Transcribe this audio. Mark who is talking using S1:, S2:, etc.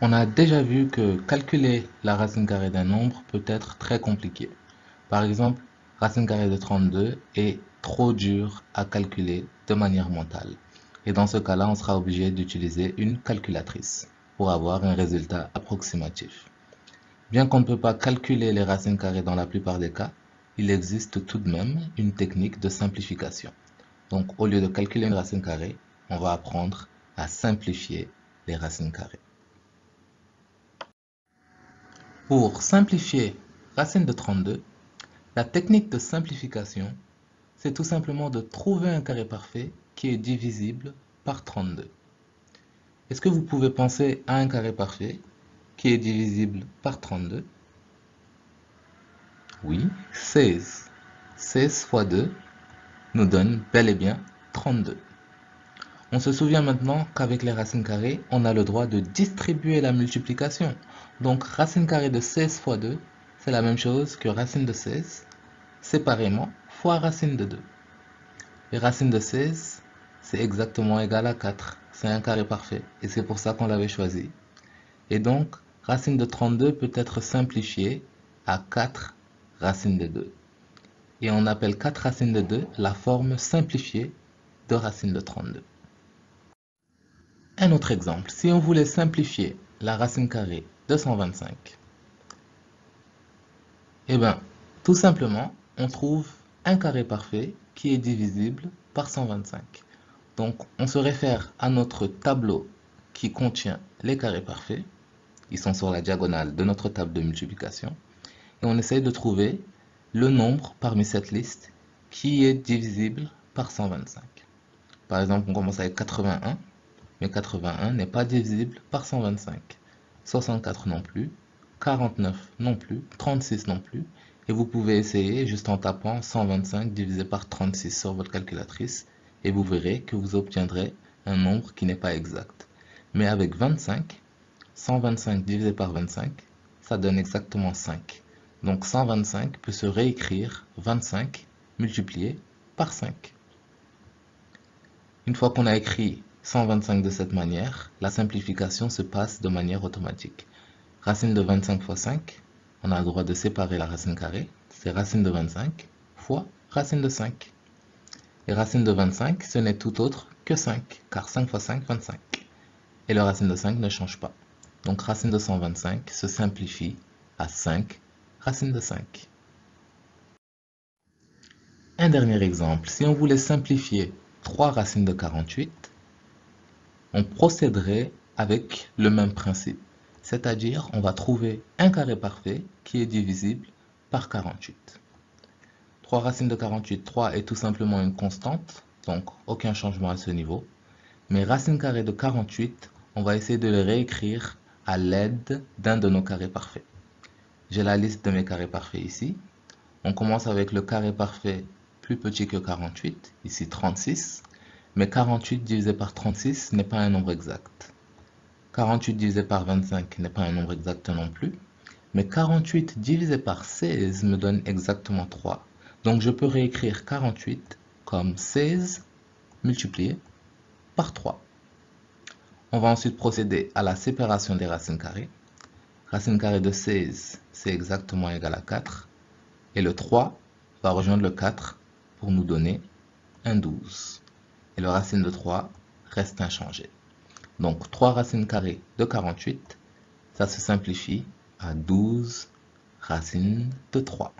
S1: On a déjà vu que calculer la racine carrée d'un nombre peut être très compliqué. Par exemple, racine carrée de 32 est trop dur à calculer de manière mentale. Et dans ce cas-là, on sera obligé d'utiliser une calculatrice pour avoir un résultat approximatif. Bien qu'on ne peut pas calculer les racines carrées dans la plupart des cas, il existe tout de même une technique de simplification. Donc, au lieu de calculer une racine carrée, on va apprendre à simplifier les racines carrées. Pour simplifier racine de 32, la technique de simplification, c'est tout simplement de trouver un carré parfait qui est divisible par 32. Est-ce que vous pouvez penser à un carré parfait qui est divisible par 32? Oui, 16. 16 fois 2 nous donne bel et bien 32. On se souvient maintenant qu'avec les racines carrées, on a le droit de distribuer la multiplication. Donc racine carrée de 16 fois 2, c'est la même chose que racine de 16 séparément fois racine de 2. Et racine de 16, c'est exactement égal à 4. C'est un carré parfait et c'est pour ça qu'on l'avait choisi. Et donc, racine de 32 peut être simplifiée à 4 racines de 2. Et on appelle 4 racines de 2 la forme simplifiée de racine de 32. Un autre exemple, si on voulait simplifier la racine carrée de 125, eh bien, tout simplement, on trouve un carré parfait qui est divisible par 125. Donc, on se réfère à notre tableau qui contient les carrés parfaits. Ils sont sur la diagonale de notre table de multiplication. Et on essaye de trouver le nombre parmi cette liste qui est divisible par 125. Par exemple, on commence avec 81, mais 81 n'est pas divisible par 125. 64 non plus, 49 non plus, 36 non plus. Et vous pouvez essayer juste en tapant 125 divisé par 36 sur votre calculatrice et vous verrez que vous obtiendrez un nombre qui n'est pas exact. Mais avec 25, 125 divisé par 25, ça donne exactement 5. Donc 125 peut se réécrire 25 multiplié par 5. Une fois qu'on a écrit 125 de cette manière, la simplification se passe de manière automatique. Racine de 25 fois 5, on a le droit de séparer la racine carrée, c'est racine de 25 fois racine de 5. Et racine de 25, ce n'est tout autre que 5, car 5 fois 5, 25. Et le racine de 5 ne change pas. Donc racine de 125 se simplifie à 5 racine de 5. Un dernier exemple, si on voulait simplifier 3 racines de 48, on procéderait avec le même principe. C'est-à-dire, on va trouver un carré parfait qui est divisible par 48. 3 racines de 48, 3 est tout simplement une constante, donc aucun changement à ce niveau. Mais racine carrée de 48, on va essayer de le réécrire à l'aide d'un de nos carrés parfaits. J'ai la liste de mes carrés parfaits ici. On commence avec le carré parfait plus petit que 48, ici 36. Mais 48 divisé par 36 n'est pas un nombre exact. 48 divisé par 25 n'est pas un nombre exact non plus. Mais 48 divisé par 16 me donne exactement 3. Donc je peux réécrire 48 comme 16 multiplié par 3. On va ensuite procéder à la séparation des racines carrées. Racine carrée de 16, c'est exactement égal à 4. Et le 3 va rejoindre le 4 pour nous donner un 12. Et le racine de 3 reste inchangé. Donc 3 racines carrées de 48, ça se simplifie à 12 racines de 3.